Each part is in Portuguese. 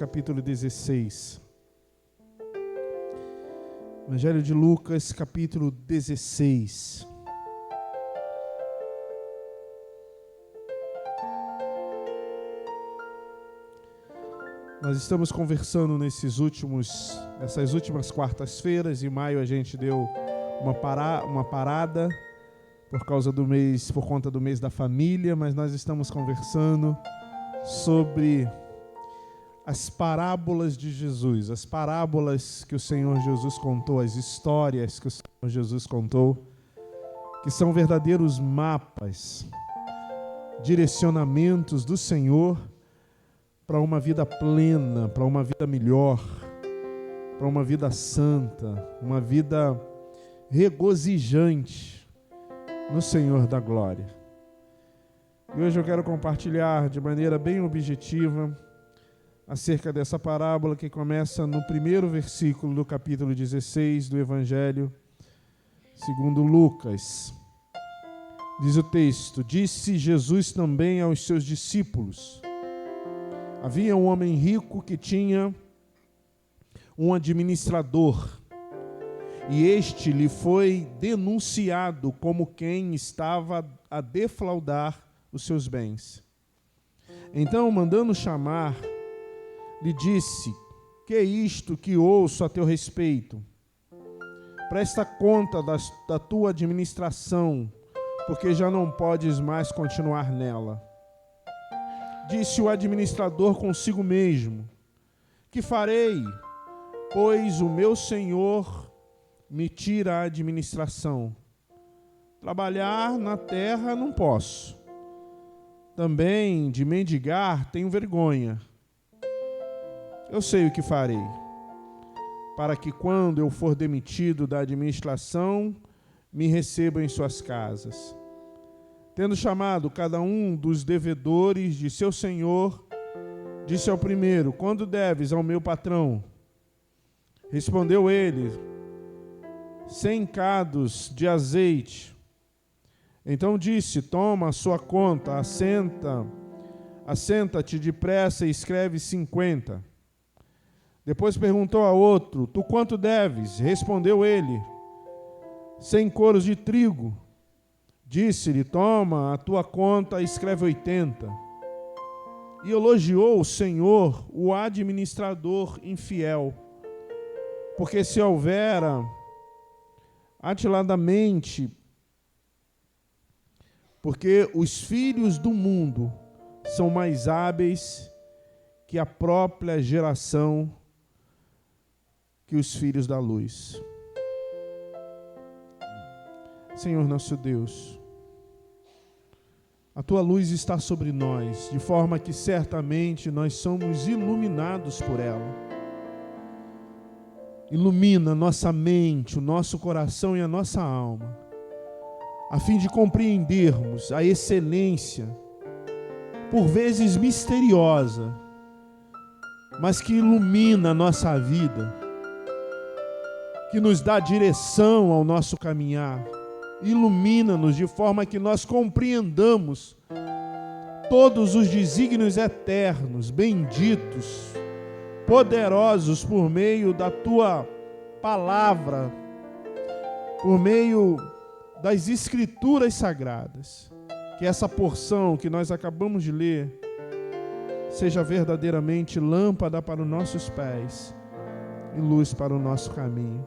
Capítulo 16. Evangelho de Lucas, capítulo 16. Nós estamos conversando nessas últimas quartas-feiras. Em maio a gente deu uma parada por conta do mês da família, mas nós estamos conversando sobre as parábolas de Jesus, as parábolas que o Senhor Jesus contou, as histórias que o Senhor Jesus contou, que são verdadeiros mapas, direcionamentos do Senhor para uma vida plena, para uma vida melhor, para uma vida santa, uma vida regozijante no Senhor da glória. E hoje eu quero compartilhar de maneira bem objetiva acerca dessa parábola que começa no primeiro versículo do capítulo 16 do Evangelho segundo Lucas. Diz o texto: Disse Jesus também aos seus discípulos: Havia um homem rico que tinha um administrador, e este lhe foi denunciado como quem estava a defraudar os seus bens. Então, mandando chamar, lhe disse: Que é isto que ouço a teu respeito? Presta conta da tua administração, porque já não podes mais continuar nela. Disse o administrador consigo mesmo: Que farei, pois o meu senhor me tira a administração? Trabalhar na terra não posso. Também de mendigar tenho vergonha. Eu sei o que farei, para que quando eu for demitido da administração, me recebam em suas casas. Tendo chamado cada um dos devedores de seu senhor, disse ao primeiro: Quando deves ao meu patrão? Respondeu ele: 100 cados de azeite. Então disse: Toma a sua conta, assenta-te depressa e escreve 50. Depois perguntou a outro: Tu quanto deves? Respondeu ele: 100 coros de trigo. Disse-lhe: Toma a tua conta e escreve 80. E elogiou o Senhor o administrador infiel, porque se houvera atiladamente, porque os filhos do mundo são mais hábeis que a própria geração, que os filhos da luz. Senhor nosso Deus, a tua luz está sobre nós, de forma que certamente nós somos iluminados por ela. Ilumina nossa mente, o nosso coração e a nossa alma, a fim de compreendermos a excelência, por vezes misteriosa, mas que ilumina a nossa vida, que nos dá direção ao nosso caminhar. Ilumina-nos de forma que nós compreendamos todos os desígnios eternos, benditos, poderosos por meio da tua palavra, por meio das escrituras sagradas. Que essa porção que nós acabamos de ler seja verdadeiramente lâmpada para os nossos pés e luz para o nosso caminho.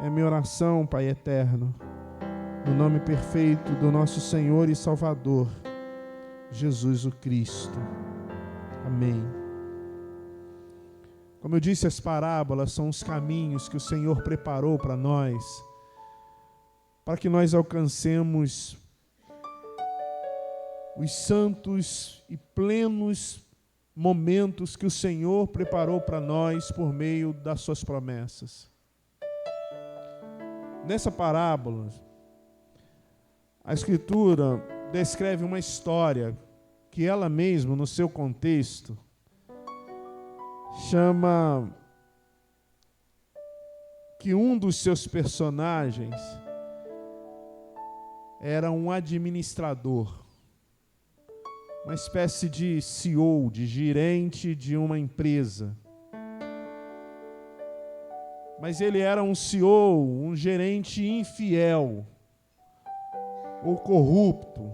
É minha oração, Pai eterno, no nome perfeito do nosso Senhor e Salvador, Jesus o Cristo. Amém. Como eu disse, as parábolas são os caminhos que o Senhor preparou para nós, para que nós alcancemos os santos e plenos momentos que o Senhor preparou para nós por meio das suas promessas. Nessa parábola, a Escritura descreve uma história que ela mesma, no seu contexto, chama que um dos seus personagens era um administrador. uma espécie de CEO, de gerente de uma empresa. Mas ele era um CEO, um gerente infiel, ou corrupto,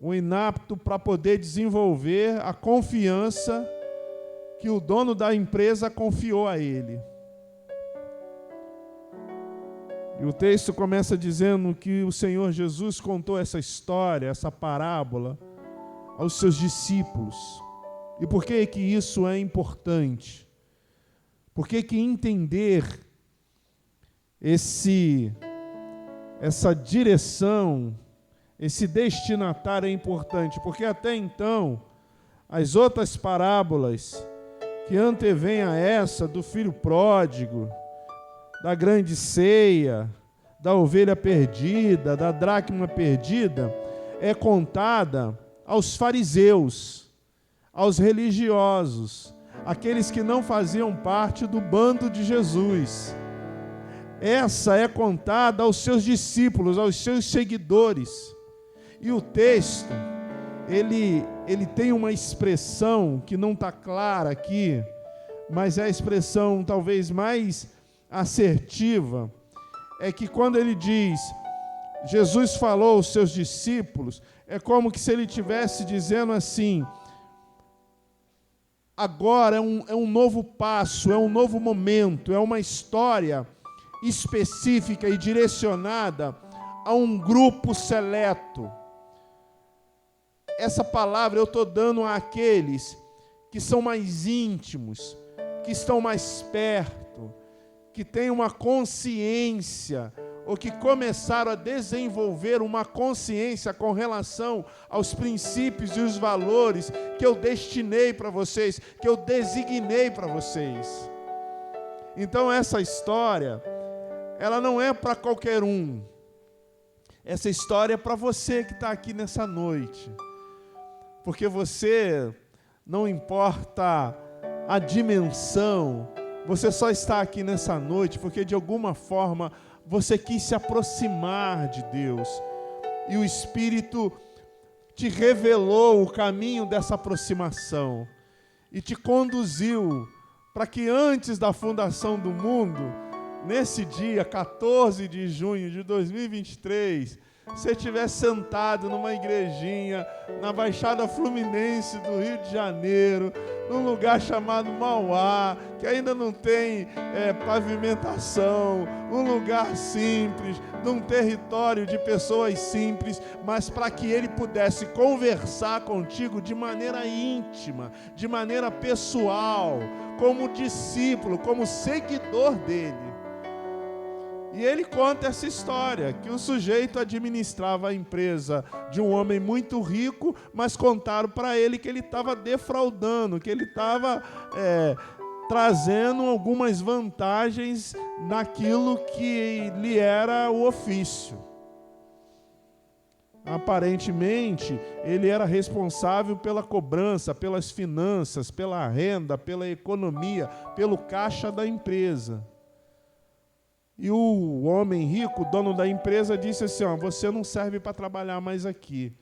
ou inapto para poder desenvolver a confiança que o dono da empresa confiou a ele. E o texto começa dizendo que o Senhor Jesus contou essa história, essa parábola, aos seus discípulos. E por que que isso é importante? Por que que entender essa direção, esse destinatário é importante? Porque até então, as outras parábolas que antevêm a essa, do filho pródigo, da grande ceia, da ovelha perdida, da dracma perdida, é contada aos fariseus, aos religiosos, aqueles que não faziam parte do bando de Jesus. Essa é contada aos seus discípulos, aos seus seguidores. E o texto, ele tem uma expressão que não está clara aqui, mas é a expressão talvez mais assertiva, é que quando ele diz, Jesus falou aos seus discípulos, é como que se ele estivesse dizendo assim, agora é um novo passo, é um novo momento, é uma história específica e direcionada a um grupo seleto. Essa palavra eu estou dando àqueles que são mais íntimos, que estão mais perto, que têm uma consciência, ou que começaram a desenvolver uma consciência com relação aos princípios e os valores que eu destinei para vocês, que eu designei para vocês. Então essa história, ela não é para qualquer um. Essa história é para você que está aqui nessa noite. Porque você, não importa a dimensão, você só está aqui nessa noite porque de alguma forma você quis se aproximar de Deus. E o Espírito te revelou o caminho dessa aproximação. E te conduziu para que antes da fundação do mundo, nesse dia 14 de junho de 2023, você estivesse sentado numa igrejinha na Baixada Fluminense do Rio de Janeiro, num lugar chamado Mauá, que ainda não tem pavimentação, um lugar simples, num território de pessoas simples, mas para que ele pudesse conversar contigo de maneira íntima, de maneira pessoal, como discípulo, como seguidor dele. E ele conta essa história, que o sujeito administrava a empresa de um homem muito rico, mas contaram para ele que ele estava defraudando, que ele estava trazendo algumas vantagens naquilo que lhe era o ofício. Aparentemente, ele era responsável pela cobrança, pelas finanças, pela renda, pela economia, pelo caixa da empresa. E o homem rico, o dono da empresa, disse assim, você não serve para trabalhar mais aqui.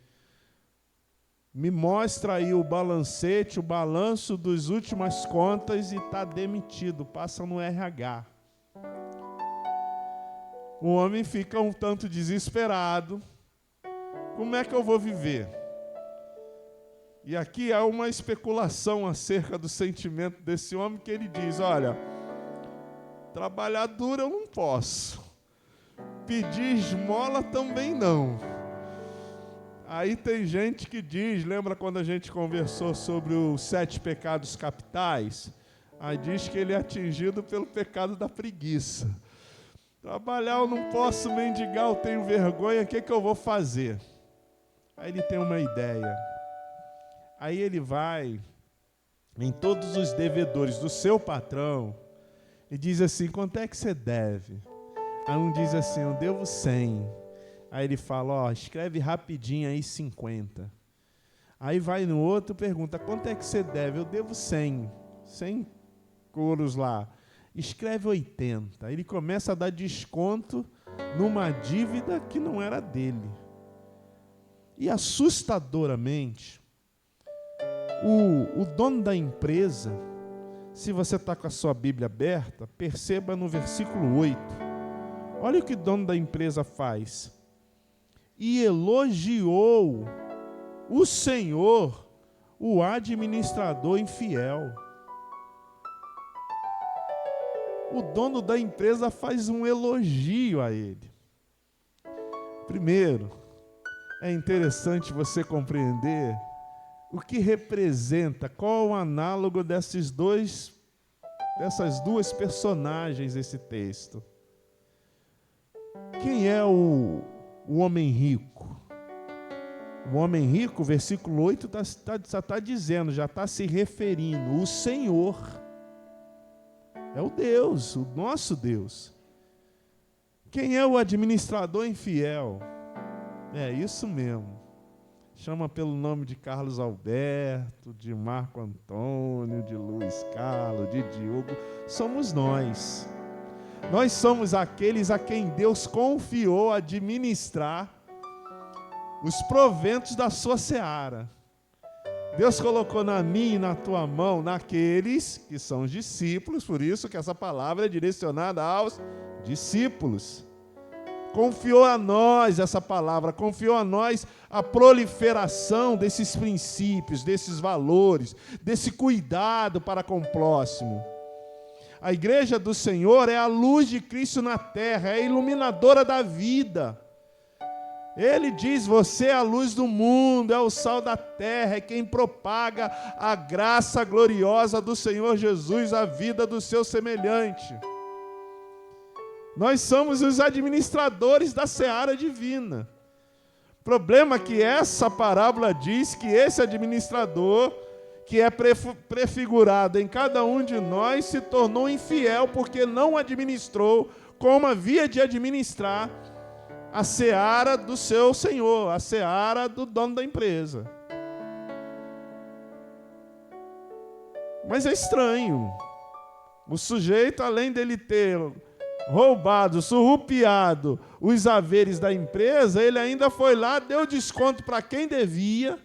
Me mostra aí o balancete, o balanço das últimas contas e está demitido, passa no RH. O homem fica um tanto desesperado. Como é que eu vou viver? E aqui há uma especulação acerca do sentimento desse homem, que ele diz, olha, trabalhar duro eu não posso. Pedir esmola também não. Aí tem gente que diz, lembra quando a gente conversou sobre os 7 pecados capitais? Aí diz que ele é atingido pelo pecado da preguiça. Trabalhar eu não posso, mendigar eu tenho vergonha, o que eu vou fazer? Aí ele tem uma ideia. Aí ele vai em todos os devedores do seu patrão e diz assim, quanto é que você deve? Aí um diz assim, eu devo 100. Aí ele fala, escreve rapidinho aí 50. Aí vai no outro e pergunta, quanto é que você deve? Eu devo 100. 100 couros lá. Escreve 80. Aí ele começa a dar desconto numa dívida que não era dele. E assustadoramente, o dono da empresa, se você está com a sua Bíblia aberta, perceba no versículo 8. Olha o que o dono da empresa faz. E elogiou o Senhor, o administrador infiel. O dono da empresa faz um elogio a ele. Primeiro, é interessante você compreender o que representa, qual é o análogo dessas duas personagens esse texto. Quem é o homem rico? O homem rico, versículo 8, já está dizendo, já está se referindo, o Senhor. É o Deus, o nosso Deus. Quem é o administrador infiel? É isso mesmo. Chama pelo nome de Carlos Alberto, de Marco Antônio, de Luiz Carlos, de Diogo. Somos nós. Nós somos aqueles a quem Deus confiou administrar os proventos da sua seara. Deus colocou na minha e na tua mão, naqueles que são os discípulos, por isso que essa palavra é direcionada aos discípulos. Confiou a nós essa palavra, confiou a nós a proliferação desses princípios, desses valores, desse cuidado para com o próximo. A igreja do Senhor é a luz de Cristo na terra, é a iluminadora da vida. Ele diz, você é a luz do mundo, é o sal da terra, é quem propaga a graça gloriosa do Senhor Jesus à vida do seu semelhante. Nós somos os administradores da seara divina. O problema é que essa parábola diz que esse administrador, que é prefigurado em cada um de nós, se tornou infiel porque não administrou como havia de administrar a seara do seu senhor, a seara do dono da empresa. Mas é estranho. O sujeito, além dele ter roubado, surrupiado os haveres da empresa, ele ainda foi lá, deu desconto para quem devia,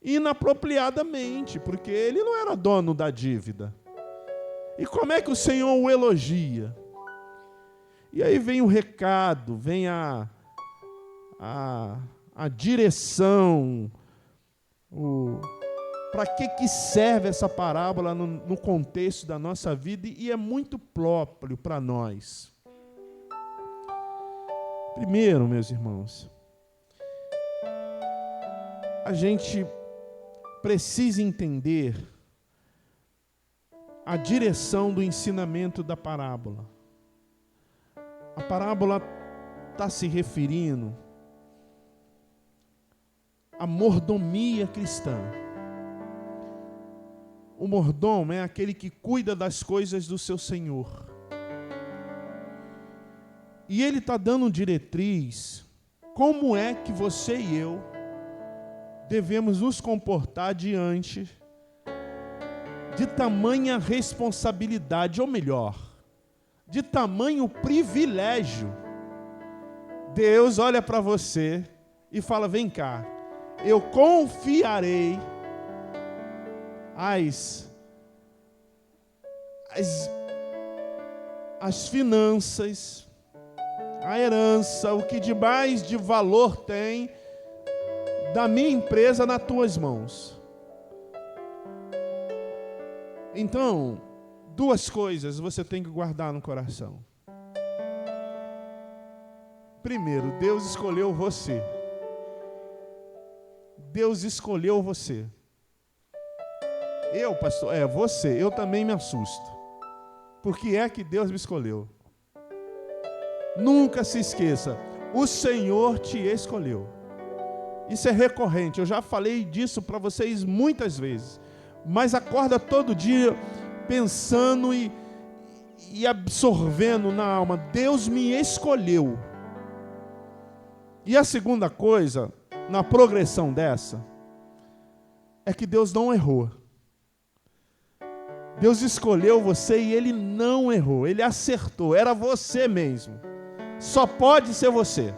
inapropriadamente, porque ele não era dono da dívida. E como é que o Senhor o elogia? E aí vem o recado, vem a direção, para que serve essa parábola no contexto da nossa vida, e é muito próprio para nós. Primeiro, meus irmãos, a gente precisa entender a direção do ensinamento da parábola. A parábola está se referindo à mordomia cristã. O mordomo é aquele que cuida das coisas do seu senhor. E ele está dando diretriz, como é que você e eu devemos nos comportar diante de tamanha responsabilidade, ou melhor, de tamanho privilégio. Deus olha para você e fala, vem cá, eu confiarei as finanças, a herança, o que de mais de valor tem da minha empresa nas tuas mãos. Então, duas coisas você tem que guardar no coração. Primeiro, Deus escolheu você. Deus escolheu você. Eu, pastor, você, eu também me assusto. Por que é que Deus me escolheu? Nunca se esqueça, o Senhor te escolheu. Isso é recorrente, eu já falei disso para vocês muitas vezes. Mas acorda todo dia pensando e absorvendo na alma, Deus me escolheu. E a segunda coisa, na progressão dessa, é que Deus não errou. Deus escolheu você e Ele não errou, Ele acertou, era você mesmo. Só pode ser você.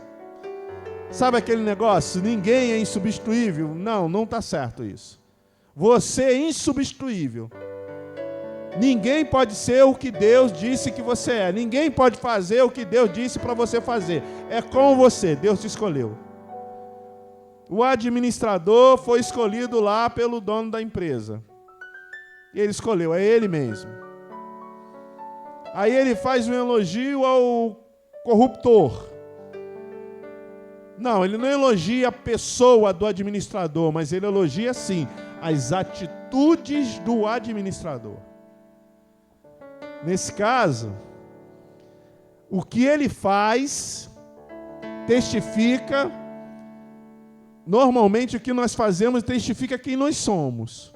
Sabe aquele negócio? Ninguém é insubstituível? Não, não está certo isso. Você é insubstituível. Ninguém pode ser o que Deus disse que você é. Ninguém pode fazer o que Deus disse para você fazer. É com você, Deus te escolheu. O administrador foi escolhido lá pelo dono da empresa. Ele escolheu, é ele mesmo. Aí ele faz um elogio ao corruptor. Não, ele não elogia a pessoa do administrador, mas ele elogia, sim, as atitudes do administrador. Nesse caso, o que ele faz testifica, normalmente o que nós fazemos testifica quem nós somos.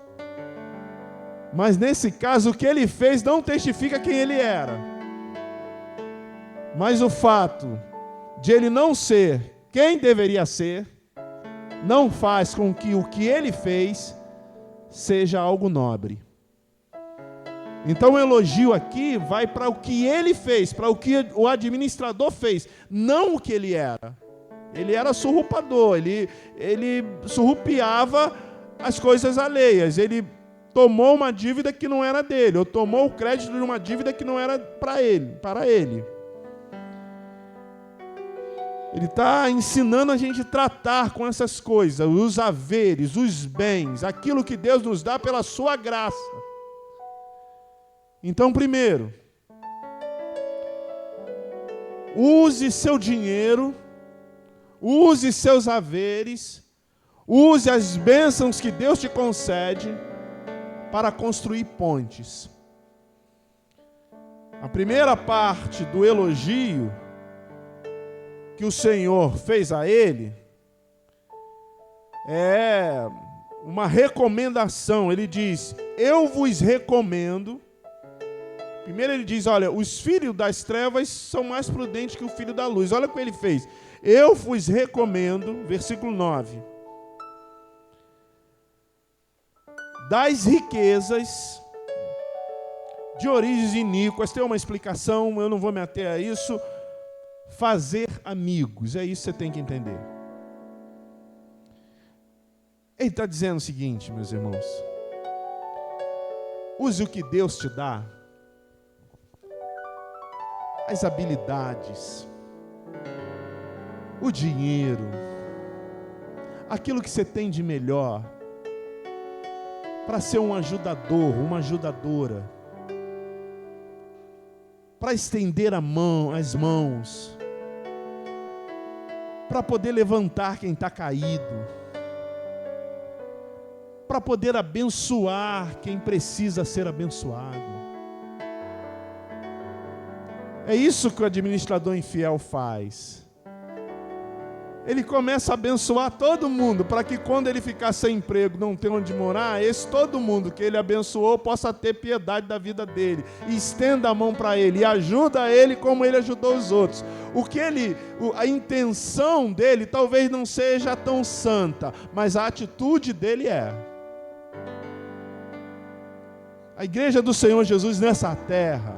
Mas nesse caso, o que ele fez não testifica quem ele era. Mas o fato de ele não ser quem deveria ser, não faz com que o que ele fez seja algo nobre. Então o elogio aqui vai para o que ele fez, para o que o administrador fez, não o que ele era. Ele era surrupador, ele surrupiava as coisas alheias, ele tomou uma dívida que não era dele, ou tomou o crédito de uma dívida que não era para ele. Ele está ensinando a gente a tratar com essas coisas, os haveres, os bens, aquilo que Deus nos dá pela sua graça. Então, primeiro, use seu dinheiro, use seus haveres, use as bênçãos que Deus te concede para construir pontes. A primeira parte do elogio que o Senhor fez a ele é uma recomendação. Ele diz: eu vos recomendo. Primeiro ele diz: olha, os filhos das trevas são mais prudentes que o filho da luz. Olha o que ele fez. Eu vos recomendo, versículo 9, das riquezas de origens iníquas. Tem uma explicação, eu não vou me ater a isso. Fazer amigos, é isso que você tem que entender. Ele está dizendo o seguinte, meus irmãos: use o que Deus te dá, as habilidades, o dinheiro, aquilo que você tem de melhor, para ser um ajudador, uma ajudadora, para estender as mãos, para poder levantar quem está caído, para poder abençoar quem precisa ser abençoado. É isso que o administrador infiel faz. Ele começa a abençoar todo mundo, para que quando ele ficar sem emprego, não ter onde morar, todo mundo que ele abençoou possa ter piedade da vida dele, e estenda a mão para ele, e ajuda ele como ele ajudou os outros. A intenção dele talvez não seja tão santa, mas a atitude dele é. A igreja do Senhor Jesus nessa terra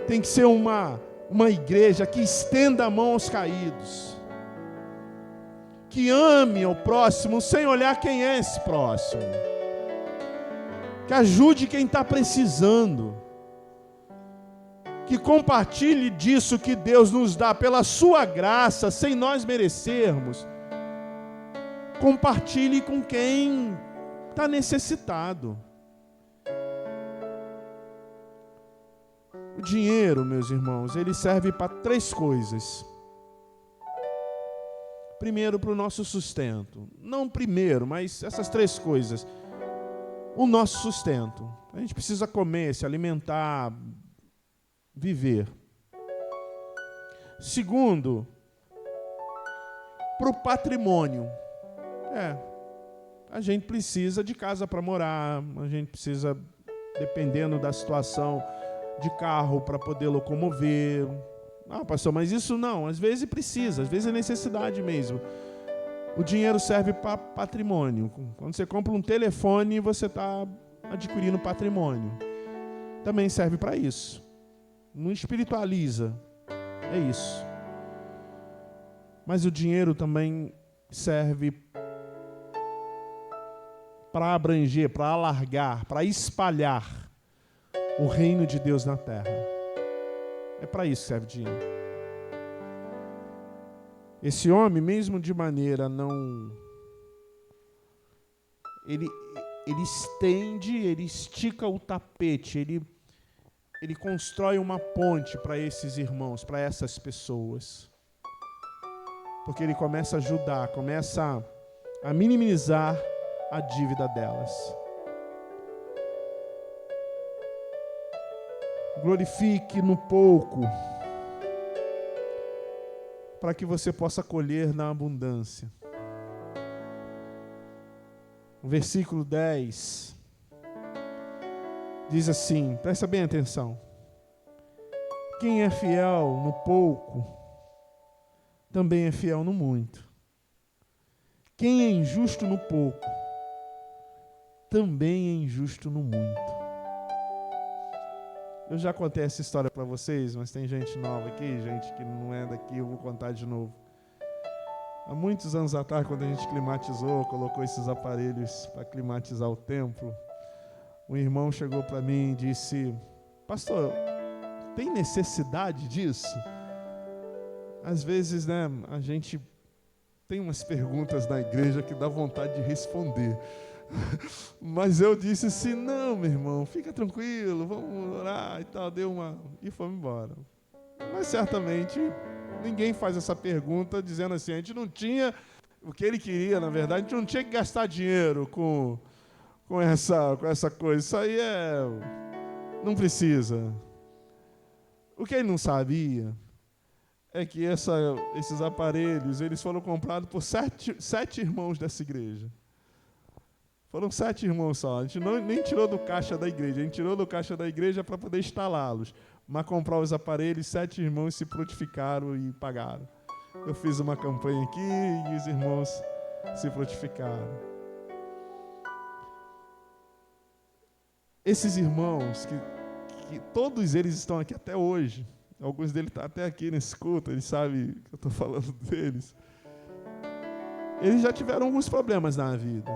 tem que ser uma igreja que estenda a mão aos caídos, que ame ao próximo sem olhar quem é esse próximo, que ajude quem está precisando, que compartilhe disso que Deus nos dá pela sua graça, sem nós merecermos. Compartilhe com quem está necessitado. O dinheiro, meus irmãos, ele serve para 3 coisas. Primeiro, para o nosso sustento. Não primeiro, mas essas 3 coisas. O nosso sustento. A gente precisa comer, se alimentar, viver. Segundo, para o patrimônio. A gente precisa de casa para morar, a gente precisa, dependendo da situação, de carro para poder locomover. Ah, pastor, mas isso não, às vezes precisa, às vezes é necessidade mesmo. O dinheiro serve para patrimônio. Quando você compra um telefone, você está adquirindo patrimônio. Também serve para isso. Não espiritualiza. É isso. Mas o dinheiro também serve para abranger, para alargar, para espalhar o reino de Deus na terra. É para isso que serve o dinheiro. Esse homem, mesmo de maneira não... Ele estende, ele estica o tapete, ele constrói uma ponte para esses irmãos, para essas pessoas. Porque ele começa a ajudar, começa a minimizar a dívida delas. Glorifique no pouco, para que você possa colher na abundância. O versículo 10 diz assim, presta bem atenção: quem é fiel no pouco, também é fiel no muito. Quem é injusto no pouco, também é injusto no muito. Eu já contei essa história para vocês, mas tem gente nova aqui, gente que não é daqui, eu vou contar de novo. Há muitos anos atrás, quando a gente climatizou, colocou esses aparelhos para climatizar o templo, um irmão chegou para mim e disse: pastor, tem necessidade disso? Às vezes, né, a gente tem umas perguntas na igreja que dá vontade de responder. Mas eu disse assim: não, meu irmão, fica tranquilo, vamos orar e tal, e fomos embora. Mas certamente ninguém faz essa pergunta dizendo assim, a gente não tinha o que ele queria, na verdade, a gente não tinha que gastar dinheiro com essa coisa, isso aí não precisa. O que ele não sabia é que esses aparelhos, eles foram comprados por sete irmãos dessa igreja. Foram 7 irmãos só. A gente nem tirou do caixa da igreja. A gente tirou do caixa da igreja para poder instalá-los. Mas comprar os aparelhos, 7 irmãos se frutificaram e pagaram. Eu fiz uma campanha aqui e os irmãos se frutificaram. Esses irmãos, que todos eles estão aqui até hoje. Alguns deles estão até aqui nesse culto, eles sabem que eu estou falando deles. Eles já tiveram alguns problemas na vida.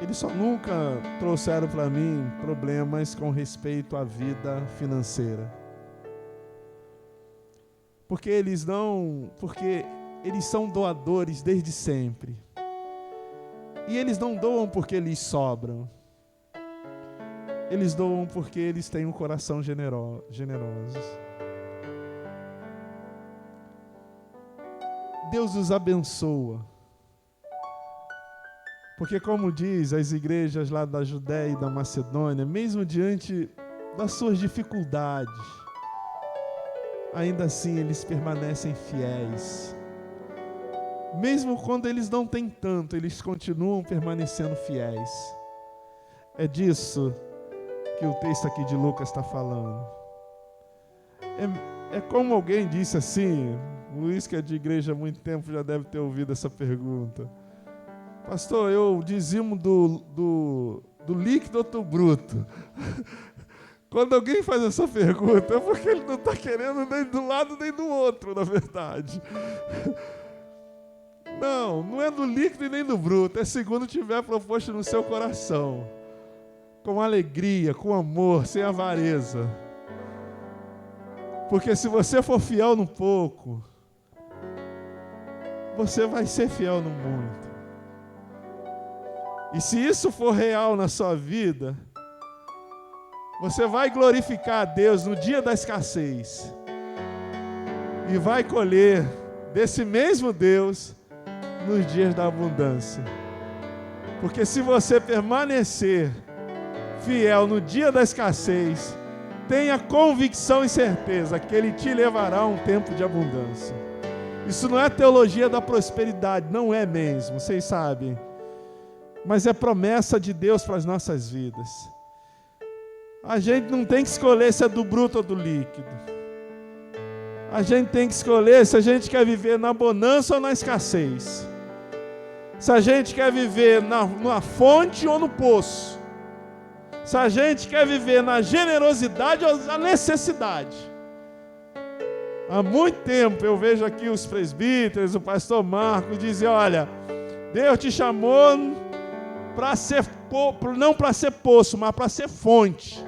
Eles só nunca trouxeram para mim problemas com respeito à vida financeira. Porque eles são doadores desde sempre. E eles não doam porque eles sobram. Eles doam porque eles têm um coração generoso. Deus os abençoa. Porque, como diz as igrejas lá da Judéia e da Macedônia, mesmo diante das suas dificuldades, ainda assim eles permanecem fiéis. Mesmo quando eles não têm tanto, eles continuam permanecendo fiéis. É disso que o texto aqui de Lucas está falando. É como alguém disse assim, Luiz, que é de igreja há muito tempo, já deve ter ouvido essa pergunta. Pastor, eu dizimo do líquido ou do bruto? Quando alguém faz essa pergunta, é porque ele não está querendo nem do lado nem do outro, na verdade. Não é do líquido e nem do bruto, é segundo tiver proposto no seu coração. Com alegria, com amor, sem avareza. Porque se você for fiel no pouco, você vai ser fiel no muito. E se isso for real na sua vida, você vai glorificar a Deus no dia da escassez. E vai colher desse mesmo Deus nos dias da abundância. Porque se você permanecer fiel no dia da escassez, tenha convicção e certeza que Ele te levará a um tempo de abundância. Isso não é teologia da prosperidade, não é mesmo, vocês sabem. Mas é promessa de Deus para as nossas vidas. A gente não tem que escolher se é do bruto ou do líquido. A gente tem que escolher se a gente quer viver na bonança ou na escassez. Se a gente quer viver na fonte ou no poço. Se a gente quer viver na generosidade ou na necessidade. Há muito tempo eu vejo aqui os presbíteros, o pastor Marcos, dizem, olha, Deus te chamou não para ser poço, mas para ser fonte.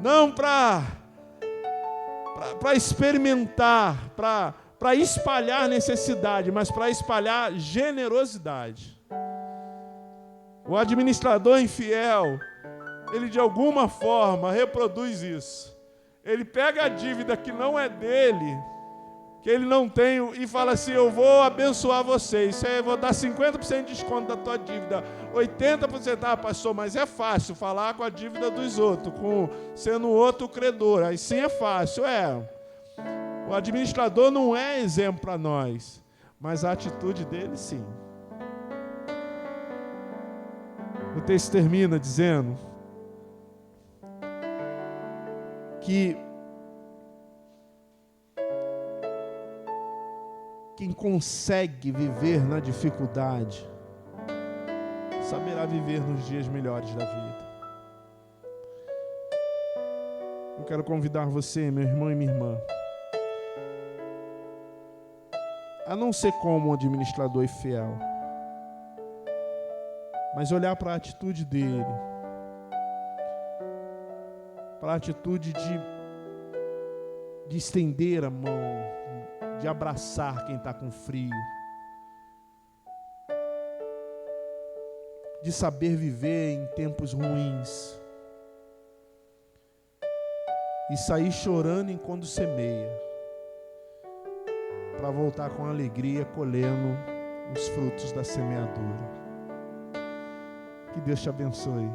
Não para experimentar, para espalhar necessidade, mas para espalhar generosidade. O administrador infiel, ele de alguma forma reproduz isso. Ele pega a dívida que não é dele, que ele não tem, e fala assim, eu vou abençoar vocês, eu vou dar 50% de desconto da tua dívida, 80%, pastor, mas é fácil falar com a dívida dos outros, sendo outro credor, aí sim é fácil, O administrador não é exemplo para nós, mas a atitude dele sim. O texto termina dizendo que quem consegue viver na dificuldade saberá viver nos dias melhores da vida. Eu quero convidar você, meu irmão e minha irmã, a não ser como um administrador infiel, mas olhar para a atitude dele, para a atitude de estender a mão, de abraçar quem está com frio, de saber viver em tempos ruins e sair chorando enquanto semeia, para voltar com alegria colhendo os frutos da semeadura. Que Deus te abençoe,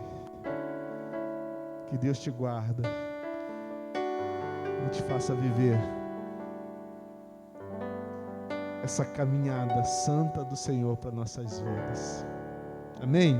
que Deus te guarda e te faça viver essa caminhada santa do Senhor para nossas vidas. Amém?